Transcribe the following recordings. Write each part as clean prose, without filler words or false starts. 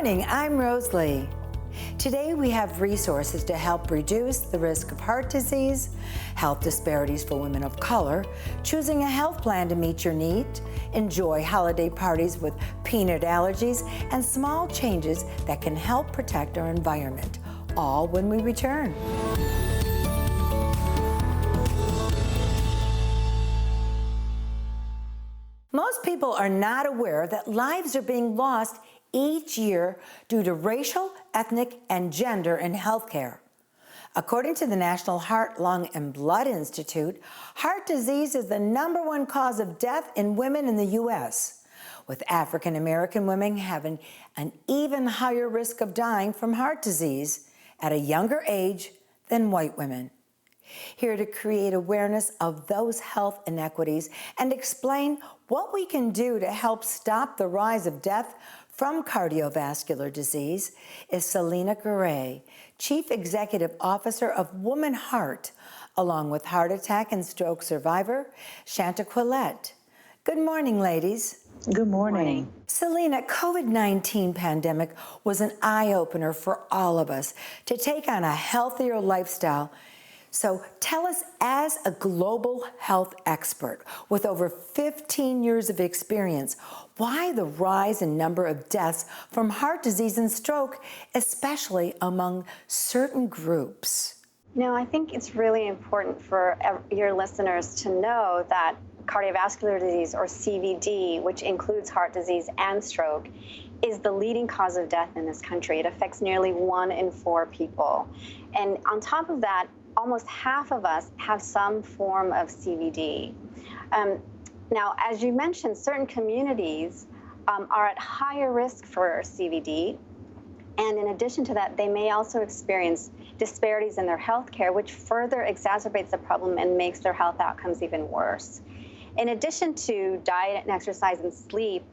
morning, I'm Rose Lee. Today we have resources to help reduce the risk of heart disease, health disparities for women of color, choosing a health plan to meet your need, enjoy holiday parties with peanut allergies, and small changes that can help protect our environment, all when we return. Most people are not aware that lives are being lost each year due to racial, ethnic, and gender in healthcare. According to the National Heart, Lung, and Blood Institute, heart disease is the #1 cause of death in women in the U.S., with African American women having an even higher risk of dying from heart disease at a younger age than white women. Here to create awareness of those health inequities and explain what we can do to help stop the rise of death from cardiovascular disease is Selena Garay, Chief Executive Officer of Woman Heart, along with heart attack and stroke survivor Shanta Quillette. Good morning, ladies. Good morning. Selena, COVID-19 pandemic was an eye-opener for all of us to take on a healthier lifestyle. So tell us, as a global health expert with over 15 years of experience, why the rise in number of deaths from heart disease and stroke, especially among certain groups? No, I think it's really important for your listeners to know that cardiovascular disease, or CVD, which includes heart disease and stroke, is the leading cause of death in this country. It affects nearly 1 in 4 people. And on top of that, almost half of us have some form of CVD. Now, as you mentioned, certain communities are at higher risk for CVD. And in addition to that, they may also experience disparities in their health care, which further exacerbates the problem and makes their health outcomes even worse. In addition to diet and exercise and sleep,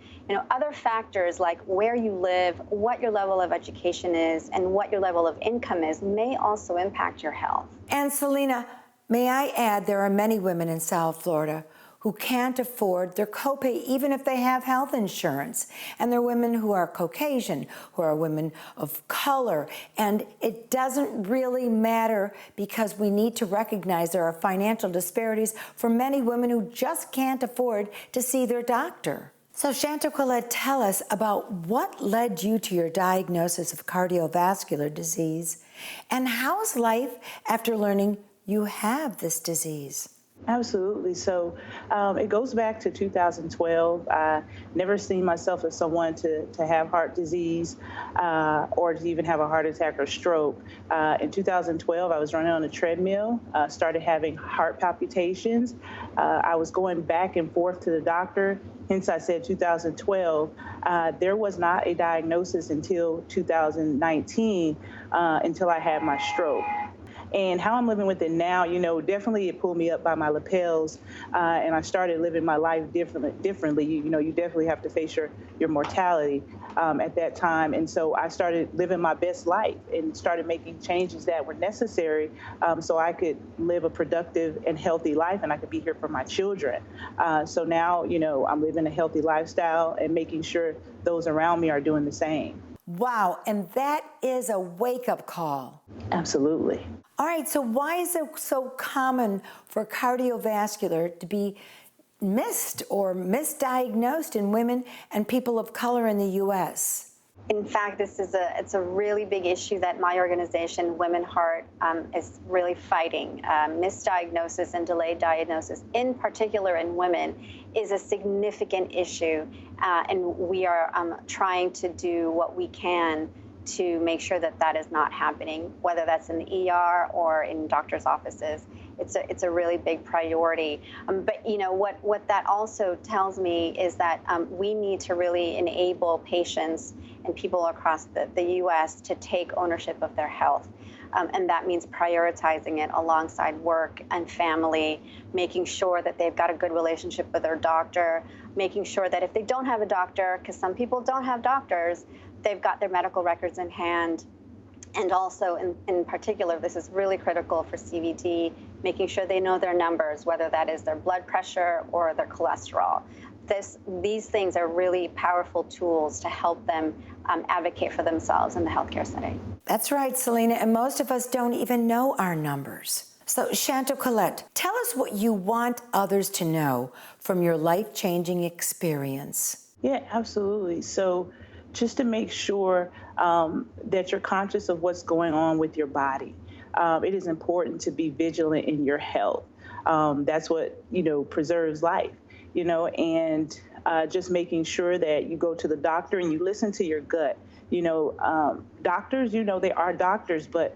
other factors like where you live, what your level of education is, and what your level of income is may also impact your health. And Selena, may I add, there are many women in South Florida who can't afford their copay even if they have health insurance. And there are women who are Caucasian, who are women of color. And it doesn't really matter, because we need to recognize there are financial disparities for many women who just can't afford to see their doctor. So Shanta Quillette, tell us about what led you to your diagnosis of cardiovascular disease, and how's life after learning you have this disease? Absolutely. So it goes back to 2012. I never seen myself as someone to have heart disease or to even have a heart attack or stroke. In 2012, I was running on a treadmill, started having heart palpitations. I was going back and forth to the doctor. Hence, I said 2012. There was not a diagnosis until 2019, until I had my stroke. And how I'm living with it now, definitely it pulled me up by my lapels, and I started living my life differently. You definitely have to face your mortality at that time. And so I started living my best life and started making changes that were necessary so I could live a productive and healthy life, and I could be here for my children. So now, I'm living a healthy lifestyle and making sure those around me are doing the same. Wow, and that is a wake-up call. Absolutely. All right, so why is it so common for cardiovascular to be missed or misdiagnosed in women and people of color in the U.S.? In fact, it's a really big issue that my organization, Women Heart, is really fighting. Misdiagnosis and delayed diagnosis, in particular in women, is a significant issue, and we are trying to do what we can to make sure that that is not happening, whether that's in the ER or in doctors' offices. It's a really big priority. But what that also tells me is that we need to really enable patients and people across the U.S. to take ownership of their health. And that means prioritizing it alongside work and family, making sure that they've got a good relationship with their doctor, making sure that if they don't have a doctor, because some people don't have doctors, they've got their medical records in hand. And also, in particular, this is really critical for CVD, making sure they know their numbers, whether that is their blood pressure or their cholesterol. these things are really powerful tools to help them advocate for themselves in the healthcare setting. That's right, Selena, and most of us don't even know our numbers. So, Chantal Collette, tell us what you want others to know from your life-changing experience. Yeah, absolutely. So just to make sure that you're conscious of what's going on with your body. It is important to be vigilant in your health. That's what, preserves life, and just making sure that you go to the doctor and you listen to your gut. Doctors, they are doctors, but,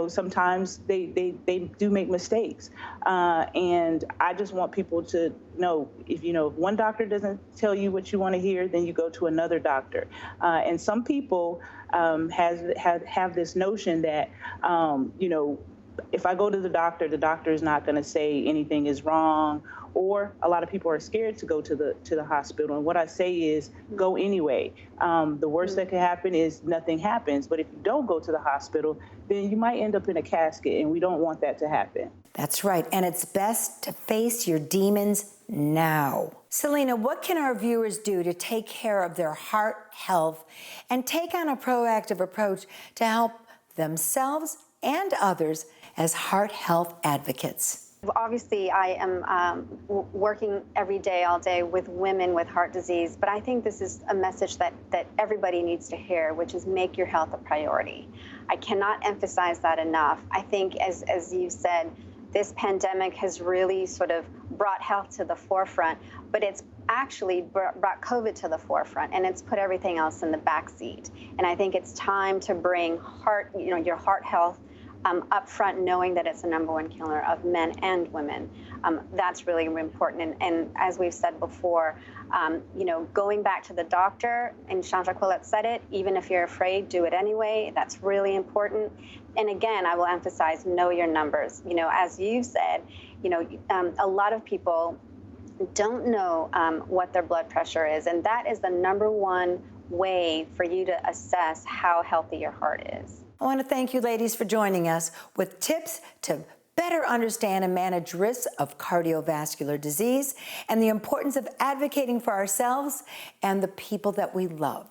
sometimes they do make mistakes. And I just want people to know, if one doctor doesn't tell you what you want to hear, then you go to another doctor. And some people have this notion that, if I go to the doctor is not going to say anything is wrong, or a lot of people are scared to go to the hospital. And what I say is go anyway. The worst that can happen is nothing happens. But if you don't go to the hospital, then you might end up in a casket, and we don't want that to happen. That's right, and it's best to face your demons now. Selena, what can our viewers do to take care of their heart health and take on a proactive approach to help themselves and others as heart health advocates? Obviously, I am working every day, all day with women with heart disease, but I think this is a message that everybody needs to hear, which is make your health a priority. I cannot emphasize that enough. I think, as you said, this pandemic has really sort of brought health to the forefront, but it's actually brought COVID to the forefront, and it's put everything else in the backseat. And I think it's time to bring your heart health up front, knowing that it's the #1 killer of men and women. That's really important. And as we've said before, going back to the doctor, and Chantal Collette said it, even if you're afraid, do it anyway. That's really important. And again, I will emphasize, know your numbers. As you said, a lot of people don't know what their blood pressure is, and that is the #1 way for you to assess how healthy your heart is. I want to thank you, ladies, for joining us with tips to better understand and manage risks of cardiovascular disease and the importance of advocating for ourselves and the people that we love.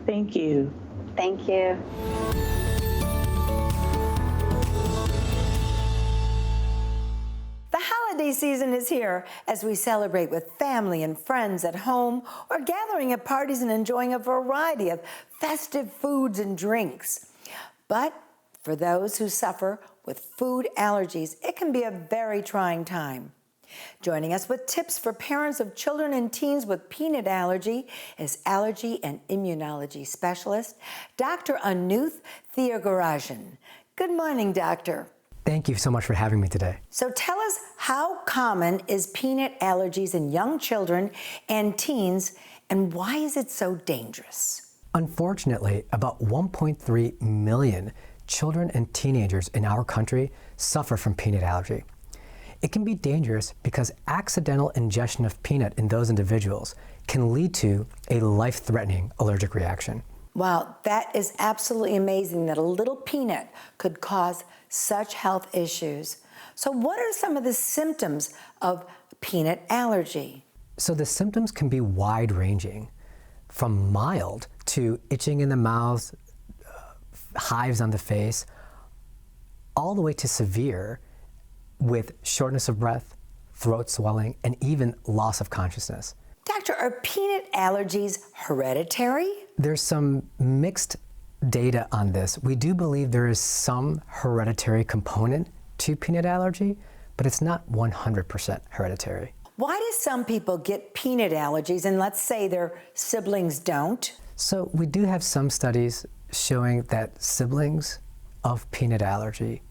Thank you. Thank you. The holiday season is here as we celebrate with family and friends at home or gathering at parties and enjoying a variety of festive foods and drinks. But for those who suffer with food allergies, it can be a very trying time. Joining us with tips for parents of children and teens with peanut allergy is allergy and immunology specialist, Dr. Anuth Thiagarajan. Good morning, doctor. Thank you so much for having me today. So tell us, how common is peanut allergies in young children and teens, and why is it so dangerous? Unfortunately, about 1.3 million children and teenagers in our country suffer from peanut allergy. It can be dangerous because accidental ingestion of peanut in those individuals can lead to a life-threatening allergic reaction. Wow, that is absolutely amazing that a little peanut could cause such health issues. So what are some of the symptoms of peanut allergy? So the symptoms can be wide-ranging, from mild to itching in the mouth, hives on the face, all the way to severe with shortness of breath, throat swelling, and even loss of consciousness. Doctor, are peanut allergies hereditary? There's some mixed data on this. We do believe there is some hereditary component to peanut allergy, but it's not 100% hereditary. Why do some people get peanut allergies and let's say their siblings don't? So we do have some studies showing that siblings of peanut allergy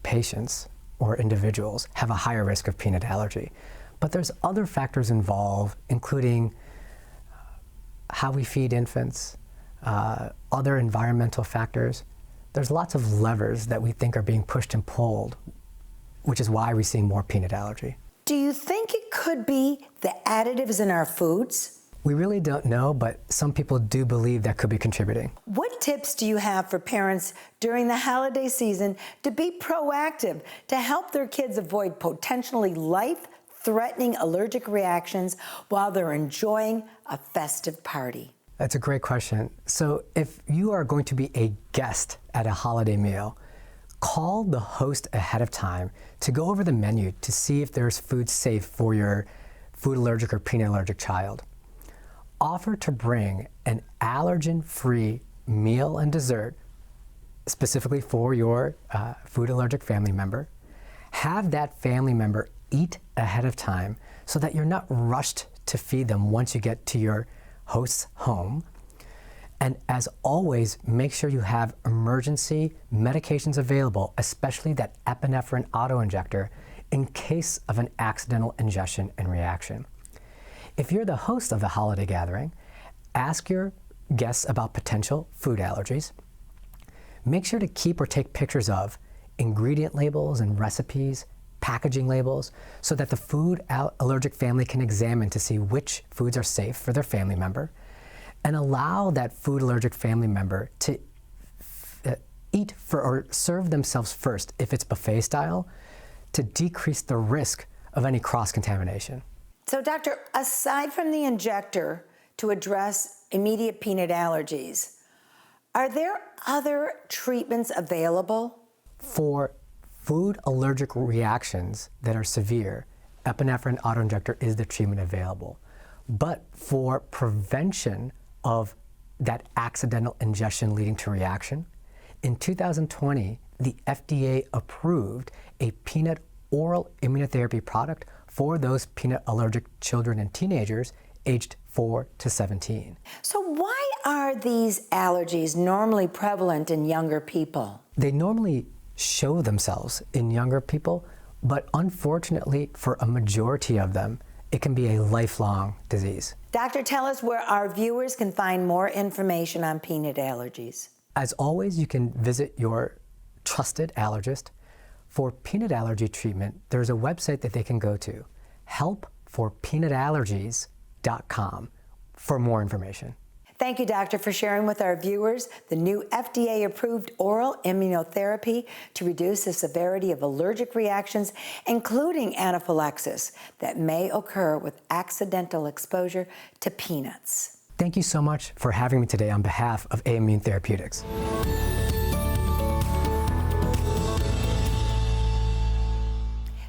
patients or individuals have a higher risk of peanut allergy. But there's other factors involved, including how we feed infants, other environmental factors. There's lots of levers that we think are being pushed and pulled, which is why we see more peanut allergy. Do you think it could be the additives in our foods? We really don't know, but some people do believe that could be contributing. What tips do you have for parents during the holiday season to be proactive to help their kids avoid potentially life life-threatening allergic reactions while they're enjoying a festive party? That's a great question. So if you are going to be a guest at a holiday meal, call the host ahead of time to go over the menu to see if there's food safe for your food allergic or peanut allergic child. Offer to bring an allergen-free meal and dessert specifically for your food allergic family member. Have that family member eat ahead of time so that you're not rushed to feed them once you get to your host's home. And as always, make sure you have emergency medications available, especially that epinephrine autoinjector, in case of an accidental ingestion and reaction. If you're the host of the holiday gathering, ask your guests about potential food allergies. Make sure to keep or take pictures of ingredient labels and recipes, packaging labels, so that the food allergic family can examine to see which foods are safe for their family member, and allow that food allergic family member to eat or serve themselves first if it's buffet style, to decrease the risk of any cross-contamination. So, doctor, aside from the injector to address immediate peanut allergies, are there other treatments available? For food allergic reactions that are severe, epinephrine autoinjector is the treatment available. But for prevention of that accidental ingestion leading to reaction, in 2020, the FDA approved a peanut oral immunotherapy product for those peanut allergic children and teenagers aged 4 to 17. So why are these allergies normally prevalent in younger people? They normally show themselves in younger people, but unfortunately for a majority of them, it can be a lifelong disease. Doctor, tell us where our viewers can find more information on peanut allergies. As always, you can visit your trusted allergist. For peanut allergy treatment, there's a website that they can go to, helpforpeanutallergies.com, for more information. Thank you, doctor, for sharing with our viewers the new FDA-approved oral immunotherapy to reduce the severity of allergic reactions, including anaphylaxis, that may occur with accidental exposure to peanuts. Thank you so much for having me today on behalf of Aimmune Therapeutics.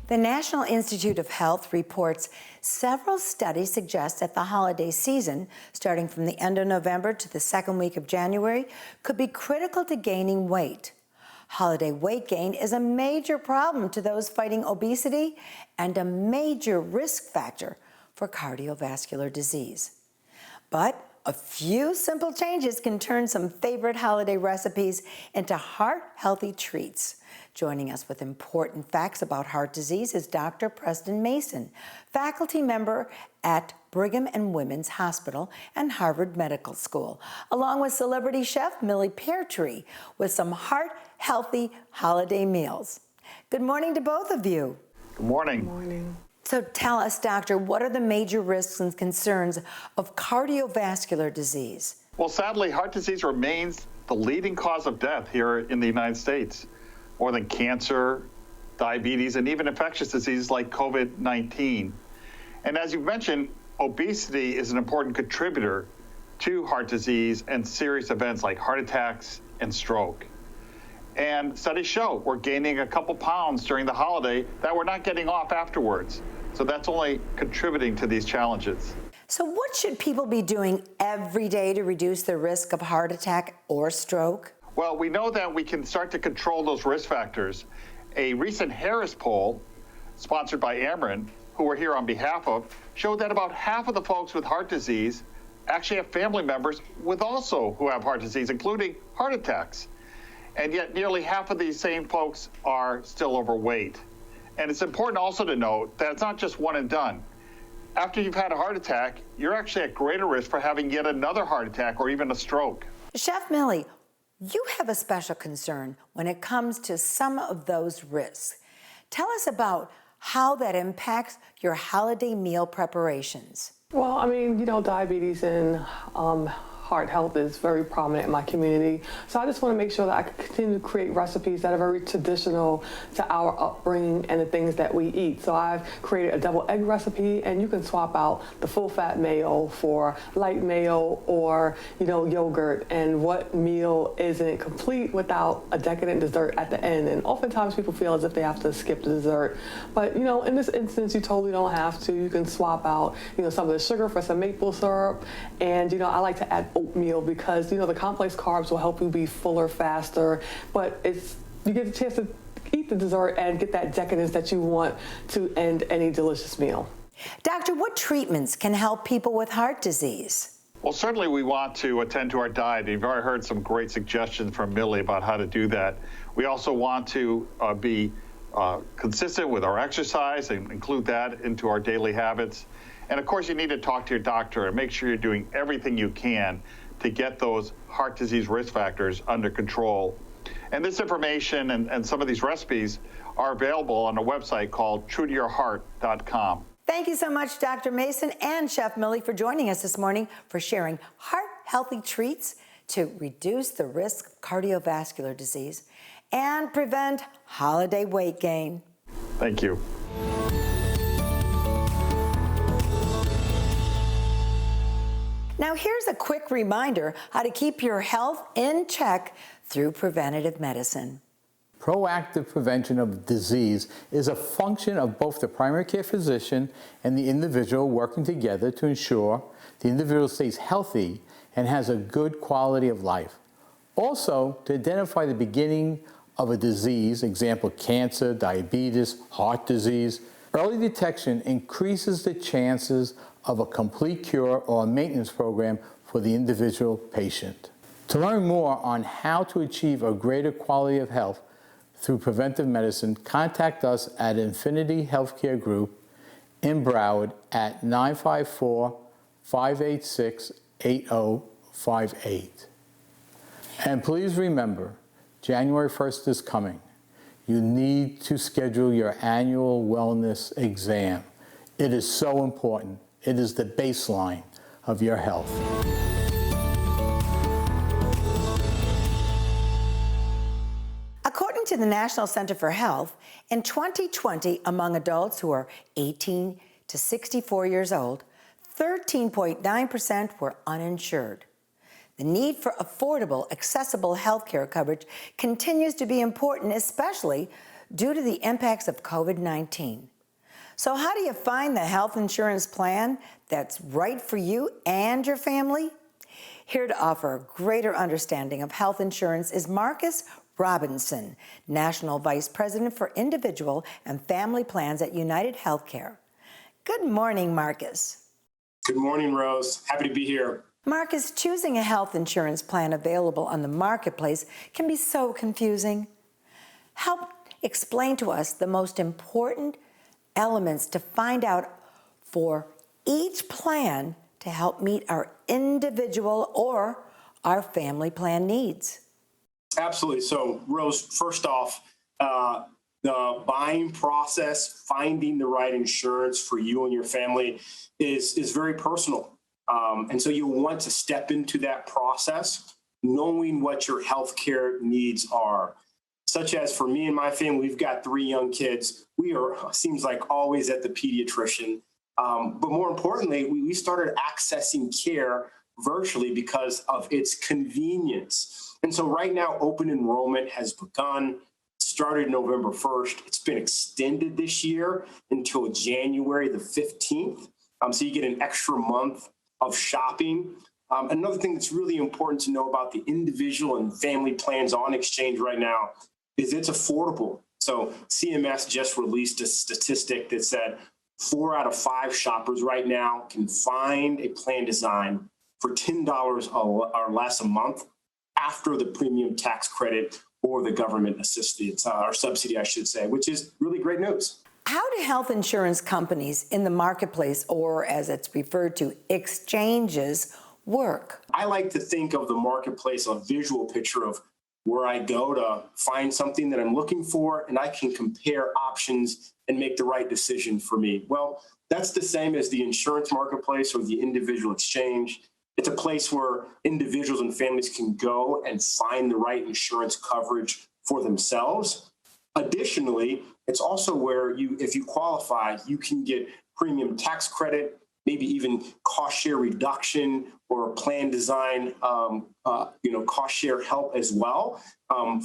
The National Institute of Health reports several studies suggest that the holiday season, starting from the end of November to the second week of January, could be critical to gaining weight. Holiday weight gain is a major problem to those fighting obesity and a major risk factor for cardiovascular disease. But a few simple changes can turn some favorite holiday recipes into heart-healthy treats. Joining us with important facts about heart disease is Dr. Preston Mason, faculty member at Brigham and Women's Hospital and Harvard Medical School, along with celebrity chef Millie Peartree with some heart-healthy holiday meals. Good morning to both of you. Good morning. Good morning. So tell us, doctor, what are the major risks and concerns of cardiovascular disease? Well, sadly, heart disease remains the leading cause of death here in the United States, more than cancer, diabetes, and even infectious diseases like COVID-19. And as you mentioned, obesity is an important contributor to heart disease and serious events like heart attacks and stroke. And studies show we're gaining a couple pounds during the holiday that we're not getting off afterwards. So that's only contributing to these challenges. So what should people be doing every day to reduce the risk of heart attack or stroke? Well, we know that we can start to control those risk factors. A recent Harris poll, sponsored by Amarin, who we're here on behalf of, showed that about half of the folks with heart disease actually have family members who have heart disease, including heart attacks. And yet nearly half of these same folks are still overweight. And it's important also to note that it's not just one and done. After you've had a heart attack, you're actually at greater risk for having yet another heart attack or even a stroke. Chef Millie, you have a special concern when it comes to some of those risks. Tell us about how that impacts your holiday meal preparations. Well, I mean, diabetes and heart health is very prominent in my community. So I just want to make sure that I can continue to create recipes that are very traditional to our upbringing and the things that we eat. So I've created a double egg recipe, and you can swap out the full fat mayo for light mayo or, yogurt. And what meal isn't complete without a decadent dessert at the end? And oftentimes people feel as if they have to skip the dessert. But, in this instance, you totally don't have to. You can swap out, some of the sugar for some maple syrup. And, I like to add oatmeal because, the complex carbs will help you be fuller faster. But you get a chance to eat the dessert and get that decadence that you want to end any delicious meal. Doctor, what treatments can help people with heart disease? Well, certainly we want to attend to our diet. You've already heard some great suggestions from Millie about how to do that. We also want to be consistent with our exercise and include that into our daily habits. And of course, you need to talk to your doctor and make sure you're doing everything you can to get those heart disease risk factors under control. And this information and some of these recipes are available on a website called truetoyourheart.com. Thank you so much, Dr. Mason and Chef Millie, for joining us this morning for sharing heart-healthy treats to reduce the risk of cardiovascular disease and prevent holiday weight gain. Thank you. Now, here's a quick reminder how to keep your health in check through preventative medicine. Proactive prevention of disease is a function of both the primary care physician and the individual working together to ensure the individual stays healthy and has a good quality of life. Also, to identify the beginning of a disease, example, cancer, diabetes, heart disease. Early detection increases the chances of a complete cure or a maintenance program for the individual patient. To learn more on how to achieve a greater quality of health through preventive medicine, contact us at Infinity Healthcare Group in Broward at 954-586-8058. And please remember, January 1st is coming. You need to schedule your annual wellness exam. It is so important. It is the baseline of your health. According to the National Center for Health, in 2020, among adults who are 18 to 64 years old, 13.9% were uninsured. The need for affordable, accessible health care coverage continues to be important, especially due to the impacts of COVID-19. So how do you find the health insurance plan that's right for you and your family? Here to offer a greater understanding of health insurance is Marcus Robinson, National Vice President for Individual and Family Plans at United Healthcare. Good morning, Marcus. Good morning, Rose. Happy to be here. Marcus, choosing a health insurance plan available on the marketplace can be so confusing. Help explain to us the most important elements to find out for each plan to help meet our individual or our family plan needs. Absolutely. So, Rose, first off, the buying process, finding the right insurance for you and your family is very personal. And so you want to step into that process knowing what your healthcare needs are. Such as for me and my family, we've got 3 young kids. We are, seems like, always at the pediatrician. But more importantly, we started accessing care virtually because of its convenience. And so right now, open enrollment has begun. It started November 1st. It's been extended this year until January the 15th. So you get an extra month of shopping. Another thing that's really important to know about the individual and family plans on exchange right now is it's affordable. So CMS just released a statistic that said 4 out of 5 shoppers right now can find a plan design for $10 or less a month after the premium tax credit or the government assistance, or subsidy, I should say, which is really great news. How do health insurance companies in the marketplace, or as it's referred to, exchanges, work? I like to think of the marketplace, a visual picture of where I go to find something that I'm looking for, and I can compare options and make the right decision for me. Well, that's the same as the insurance marketplace or the individual exchange. It's a place where individuals and families can go and find the right insurance coverage for themselves. Additionally, it's also where if you qualify, you can get premium tax credit, maybe even cost share reduction or plan design, cost share help as well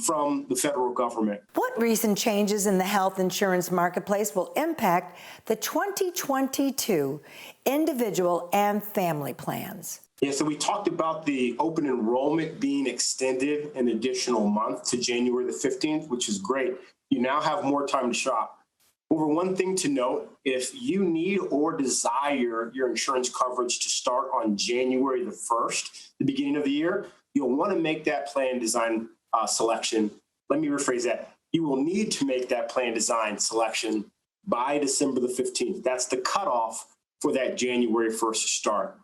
from the federal government. What recent changes in the health insurance marketplace will impact the 2022 individual and family plans? Yeah, so we talked about the open enrollment being extended an additional month to January the 15th, which is great. You now have more time to shop. However, one thing to note, if you need or desire your insurance coverage to start on January the 1st, the beginning of the year, you'll want to make that plan design selection. Let me rephrase that. You will need to make that plan design selection by December the 15th. That's the cutoff for that January 1st start.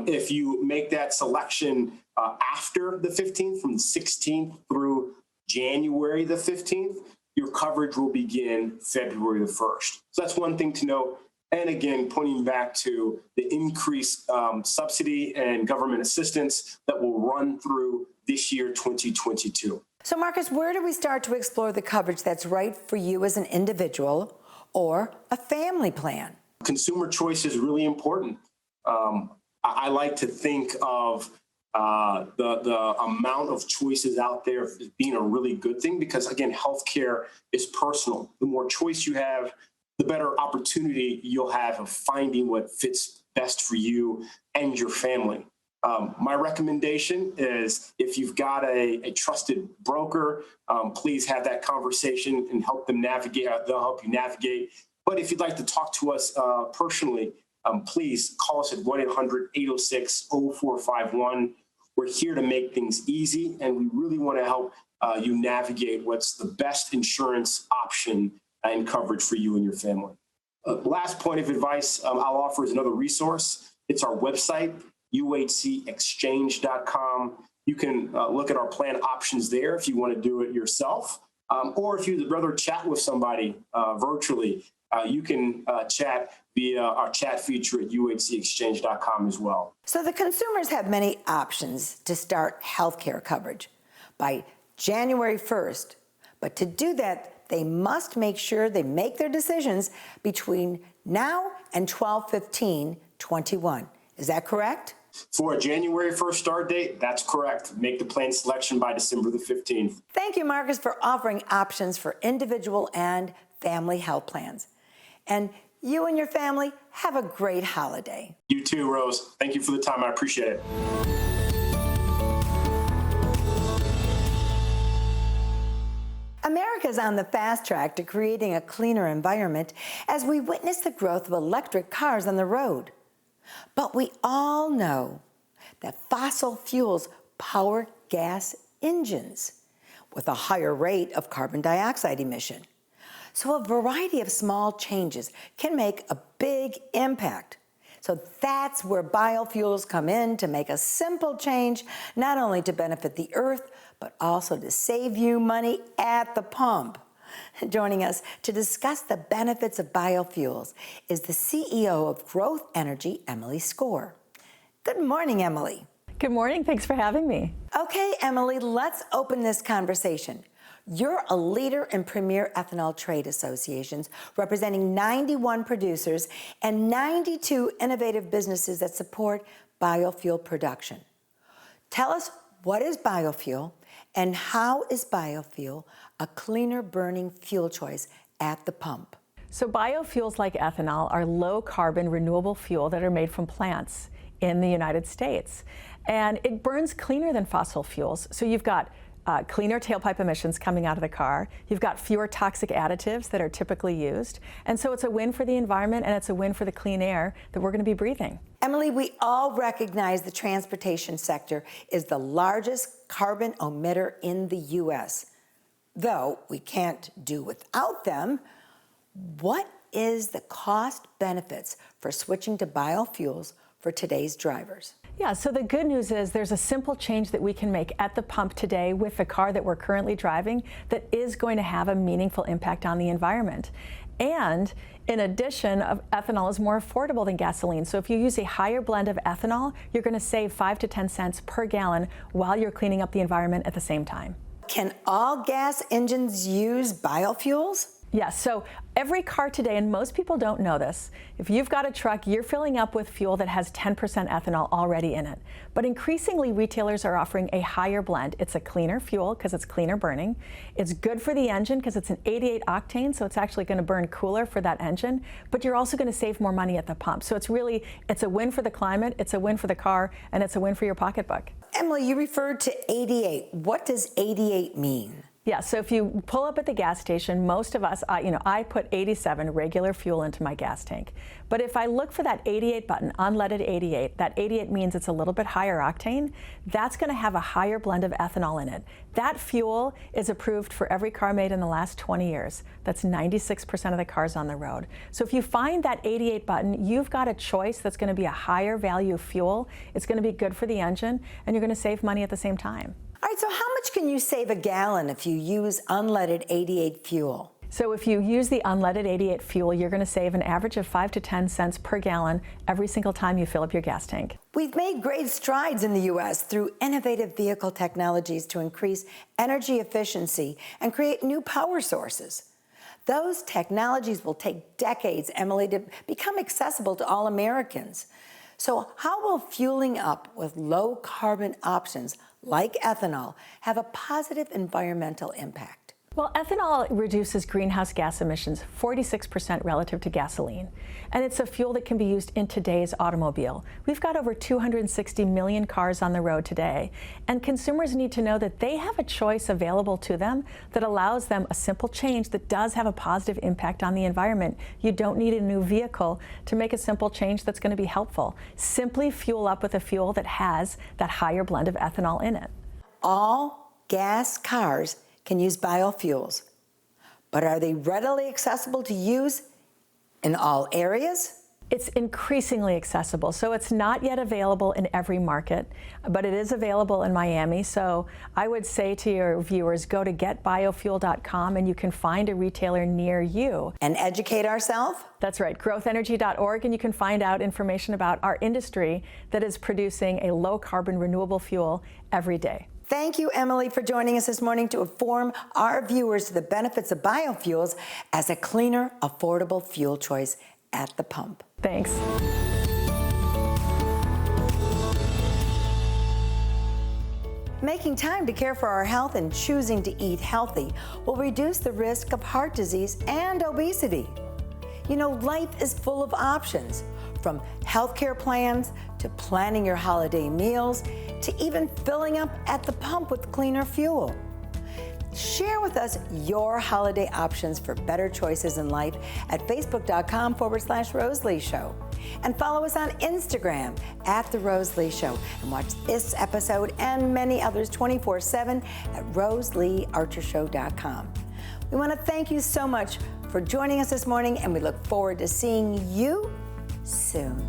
If you make that selection after the 15th, from the 16th through January the 15th, your coverage will begin February the 1st. So that's one thing to note. And again, pointing back to the increased subsidy and government assistance that will run through this year, 2022. So Marcus, where do we start to explore the coverage that's right for you as an individual or a family plan? Consumer choice is really important. I like to think of the amount of choices out there as being a really good thing because, again, healthcare is personal. The more choice you have, the better opportunity you'll have of finding what fits best for you and your family. My recommendation is if you've got a trusted broker, please have that conversation and help them navigate. They'll help you navigate. But if you'd like to talk to us personally, please call us at 1-800-806-0451. We're here to make things easy, and we really want to help you navigate what's the best insurance option and coverage for you and your family. Last point of advice I'll offer is another resource. It's our website, uhcexchange.com. You can look at our plan options there if you want to do it yourself, or if you'd rather chat with somebody virtually, you can chat via our chat feature at uhcexchange.com as well. So the consumers have many options to start healthcare coverage by January 1st. But to do that, they must make sure they make their decisions between now and 12/15/21. Is that correct? For a January 1st start date, that's correct. Make the plan selection by December the 15th. Thank you, Marcus, for offering options for individual and family health plans. And you and your family have a great holiday. You too, Rose. Thank you for the time. I appreciate it. America's on the fast track to creating a cleaner environment as we witness the growth of electric cars on the road. But we all know that fossil fuels power gas engines with a higher rate of carbon dioxide emission. So a variety of small changes can make a big impact. So that's where biofuels come in to make a simple change, not only to benefit the earth, but also to save you money at the pump. Joining us to discuss the benefits of biofuels is the CEO of Growth Energy, Emily Skor. Good morning, Emily. Good morning. Thanks for having me. Okay, Emily, let's open this conversation. You're a leader in premier ethanol trade associations, representing 91 producers and 92 innovative businesses that support biofuel production. Tell us, what is biofuel, and how is biofuel a cleaner burning fuel choice at the pump? So biofuels like ethanol are low carbon renewable fuel that are made from plants in the United States. And it burns cleaner than fossil fuels. So you've got cleaner tailpipe emissions coming out of the car. You've got fewer toxic additives that are typically used. And so it's a win for the environment, and it's a win for the clean air that we're going to be breathing. Emily, we all recognize the transportation sector is the largest carbon emitter in the U.S. Though we can't do without them, what is the cost benefits for switching to biofuels for today's drivers? Yeah, so the good news is there's a simple change that we can make at the pump today with the car that we're currently driving that is going to have a meaningful impact on the environment. And in addition, ethanol is more affordable than gasoline. So if you use a higher blend of ethanol, you're going to save 5 to 10 cents per gallon while you're cleaning up the environment at the same time. Can all gas engines use biofuels? Yes, so every car today, and most people don't know this, if you've got a truck, you're filling up with fuel that has 10% ethanol already in it. But increasingly, retailers are offering a higher blend. It's a cleaner fuel because it's cleaner burning. It's good for the engine because it's an 88 octane, so it's actually going to burn cooler for that engine. But you're also going to save more money at the pump. So it's a win for the climate, it's a win for the car, and it's a win for your pocketbook. Emily, you referred to 88. What does 88 mean? Yeah, so if you pull up at the gas station, most of us, I put 87 regular fuel into my gas tank. But if I look for that 88 button, unleaded 88, that 88 means it's a little bit higher octane. That's going to have a higher blend of ethanol in it. That fuel is approved for every car made in the last 20 years. That's 96% of the cars on the road. So if you find that 88 button, you've got a choice that's going to be a higher value fuel. It's going to be good for the engine, and you're going to save money at the same time. All right, so how much can you save a gallon if you use unleaded 88 fuel? So if you use the unleaded 88 fuel, you're going to save an average of 5 to 10 cents per gallon every single time you fill up your gas tank. We've made great strides in the U.S. through innovative vehicle technologies to increase energy efficiency and create new power sources. Those technologies will take decades, Emily, to become accessible to all Americans. So how will fueling up with low carbon options like ethanol have a positive environmental impact? Well, ethanol reduces greenhouse gas emissions 46% relative to gasoline, and it's a fuel that can be used in today's automobile. We've got over 260 million cars on the road today, and consumers need to know that they have a choice available to them that allows them a simple change that does have a positive impact on the environment. You don't need a new vehicle to make a simple change that's going to be helpful. Simply fuel up with a fuel that has that higher blend of ethanol in it. All gas cars can use biofuels, but are they readily accessible to use in all areas? It's increasingly accessible, so it's not yet available in every market, but it is available in Miami. So I would say to your viewers, go to getbiofuel.com and you can find a retailer near you. And educate ourselves? That's right, growthenergy.org, and you can find out information about our industry that is producing a low-carbon renewable fuel every day. Thank you, Emily, for joining us this morning to inform our viewers of the benefits of biofuels as a cleaner, affordable fuel choice at the pump. Thanks. Making time to care for our health and choosing to eat healthy will reduce the risk of heart disease and obesity. You know, life is full of options, from healthcare plans to planning your holiday meals to even filling up at the pump with cleaner fuel. Share with us your holiday options for better choices in life at facebook.com/Rose Lee Show. And follow us on Instagram at The Rose Lee Show. And watch this episode and many others 24/7 at RoseleeArcherShow.com. We want to thank you so much for joining us this morning, and we look forward to seeing you soon.